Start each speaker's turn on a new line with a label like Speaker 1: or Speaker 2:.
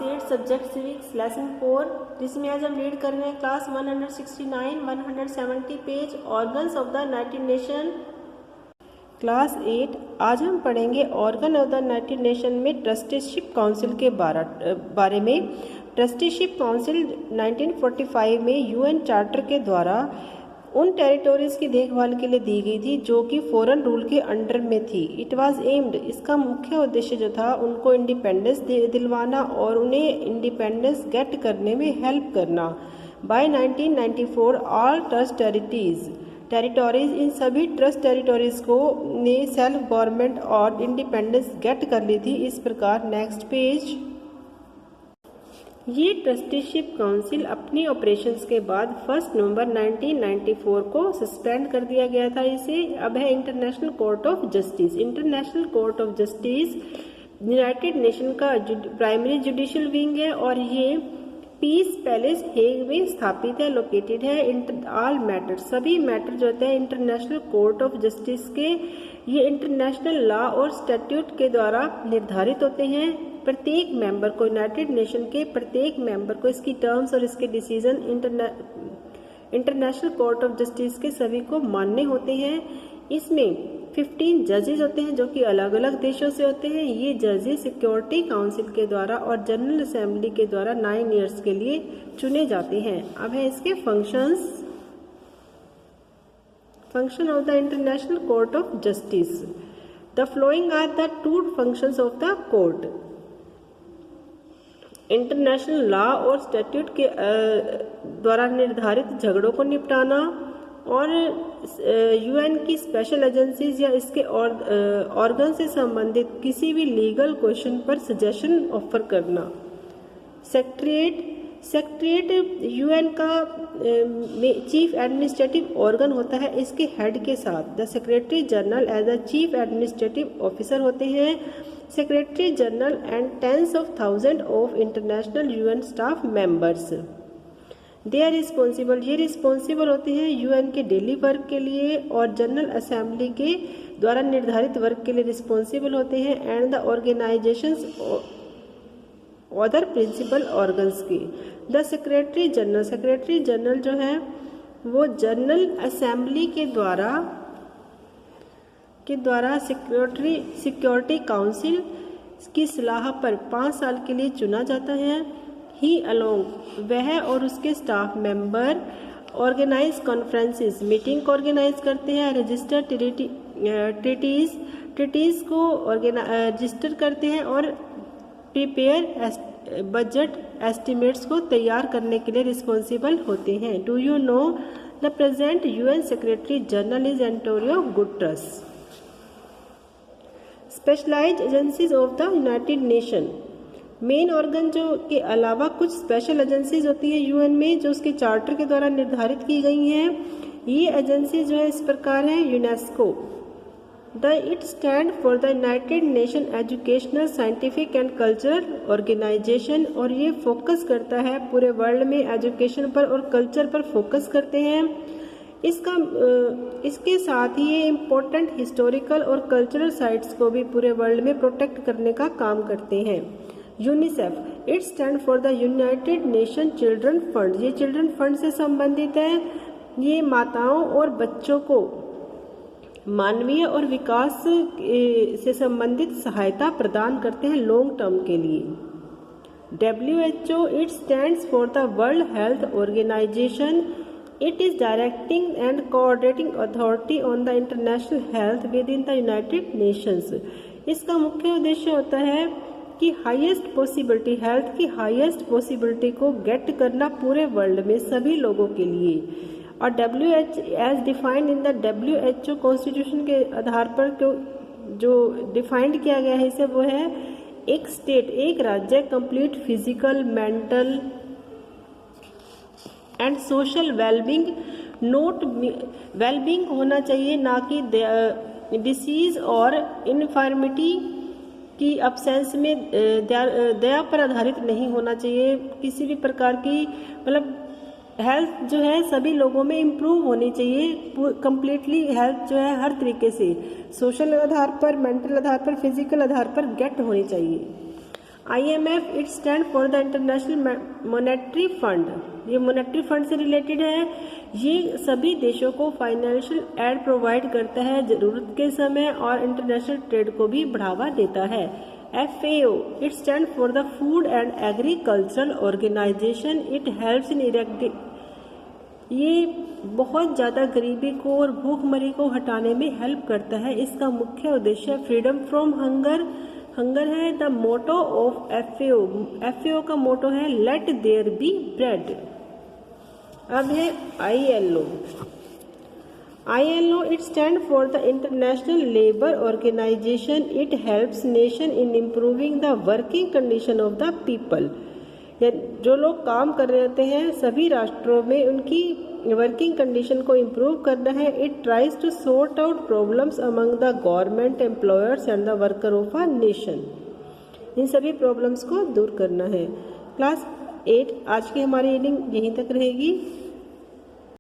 Speaker 1: 8 subject civics lesson 4, जिसमें आज हम रीड कर रहे हैं class 169 170 page organs of the United nation. Class 8 आज हम पढ़ेंगे organ of the United nation में ट्रस्टीशिप काउंसिल के बारे में। ट्रस्टीशिप काउंसिल 1945 में यूएन चार्टर के द्वारा उन टेरिटोरीज की देखभाल के लिए दी गई थी जो कि फॉरेन रूल के अंडर में थी। इट वाज एम्ड, इसका मुख्य उद्देश्य जो था उनको इंडिपेंडेंस दिलवाना और उन्हें इंडिपेंडेंस गेट करने में हेल्प करना। बाय 1994 ऑल ट्रस्ट टेरिटोरीज इन सभी ट्रस्ट टेरिटोरीज को ने सेल्फ गवर्नमेंट और इंडिपेंडेंस गेट कर ली थी। इस प्रकार नेक्स्ट पेज। ये ट्रस्टीशिप काउंसिल अपनी ऑपरेशंस के बाद 1 नवंबर 1994 को सस्पेंड कर दिया गया था। इसे अब है international Court of justice. International Court of justice United nation का प्राइमरी जुडिशियल विंग है और ये पीस पैलेस हेग में स्थापित है, लोकेटेड है। ऑल मैटर, सभी मैटर जो होते हैं इंटरनेशनल कोर्ट ऑफ जस्टिस के, ये इंटरनेशनल लॉ और स्टैट्यूट के द्वारा निर्धारित होते हैं। प्रत्येक मेंबर को, यूनाइटेड नेशन के प्रत्येक मेंबर को इसकी टर्म्स और इसके decision international Court of justice के सभी को मानने होते हैं। इसमें 15 जजेस होते हैं जो कि अलग अलग देशों से होते हैं। ये जजेस सिक्योरिटी काउंसिल के द्वारा और जनरल असेंबली के द्वारा 9 ईयर्स के लिए चुने जाते हैं। अब है इसके function of the International Court of Justice. The following are the 2 functions of the court. International law और स्टैट्यूट के द्वारा निर्धारित झगड़ों को निपटाना और यूएन की स्पेशल एजेंसीज या इसके ऑर्गन से संबंधित किसी भी लीगल क्वेश्चन पर सजेशन ऑफर करना। सेक्रेटरीट यूएन का चीफ एडमिनिस्ट्रेटिव ऑर्गन होता है। इसके हेड के साथ the secretary general as the chief administrative officer होते हैं। Secretary general and tens of thousand of international UN staff members. They are responsible, ये रिस्पॉन्सिबल होते हैं यूएन के डेली वर्क के लिए और जनरल असेंबली के द्वारा निर्धारित वर्क के लिए रिस्पॉन्सिबल होते हैं and the organizations other principal organs की। द सेक्रेटरी जनरल जो है वो जनरल असेंबली के द्वारा सिक्योरिटी काउंसिल की सलाह पर 5 साल के लिए चुना जाता है। ही अलोंग, वह और उसके staff member organize conferences, meeting को ऑर्गेनाइज करते हैं। रजिस्टर ट्रीटीज को रजिस्टर करते हैं और प्रिपेयर बजट एस्टिमेट्स को तैयार करने के लिए रिस्पॉन्सिबल होते हैं। Do you know the present UN secretary general is Antonio Guterres. Specialized agencies of the United Nation. Main organ जो के अलावा कुछ स्पेशल एजेंसीज होती है यूएन में जो उसके चार्टर के द्वारा निर्धारित की गई हैं। ये एजेंसी जो है इस प्रकार है। UNESCO, it stand for the United Nation Educational, Scientific and Cultural Organization, और ये फोकस करता है पूरे वर्ल्ड में एजुकेशन पर और कल्चर पर फोकस करते हैं। इसके साथ ही ये इम्पोर्टेंट हिस्टोरिकल और कल्चरल साइट्स को भी पूरे वर्ल्ड में प्रोटेक्ट करने का काम करते हैं। UNICEF, it stand for the United nation children fund, ये चिल्ड्रन फंड से संबंधित है। ये माताओं और बच्चों को मानवीय और विकास से संबंधित सहायता प्रदान करते हैं लॉन्ग टर्म के लिए। WHO, it stands for the World Health Organization, it is directing and coordinating authority on the international health within the United Nations. इसका मुख्य उद्देश्य होता है कि हाईएस्ट पॉसिबिलिटी, हेल्थ की हाईएस्ट पॉसिबिलिटी को गेट करना पूरे वर्ल्ड में सभी लोगों के लिए। और WHO as defined in the WHO constitution के आधार पर जो डिफाइंड किया गया है इसे वो है एक स्टेट, एक राज्य, complete physical, mental and social wellbeing, note wellbeing होना चाहिए, ना कि डिसीज और इन्फॉर्मिटी की अब्सेंस में दया पर आधारित नहीं होना चाहिए। किसी भी प्रकार की मतलब हेल्थ जो है सभी लोगों में इम्प्रूव होनी चाहिए। कम्प्लीटली हेल्थ जो है हर तरीके से सोशल आधार पर, मेंटल आधार पर, फिजिकल आधार पर गेट होनी चाहिए। IMF it stand for the international monetary fund, ये मॉनेटरी फंड से रिलेटेड है। ये सभी देशों को फाइनेंशियल एड प्रोवाइड करता है ज़रूरत के समय और इंटरनेशनल ट्रेड को भी बढ़ावा देता है। FAO it stand for the Food and Agricultural Organization, it helps in ये बहुत ज़्यादा गरीबी को और भूखमरी को हटाने में हेल्प करता है। इसका मुख्य उद्देश्य फ्रीडम फ्रॉम हंगर है। द मोटो ऑफ FAO का मोटो है लेट देयर बी ब्रेड। अब है ILO it stand for the International Labour Organization, it helps nation in improving the working condition of the people. जो लोग काम कर रहे होते हैं सभी राष्ट्रों में उनकी वर्किंग कंडीशन को इम्प्रूव करना है। It tries to sort out problems among the government employers and the worker of a nation, इन सभी प्रॉब्लम्स को दूर करना है। क्लास 8 आज की हमारी रीडिंग यहीं तक रहेगी।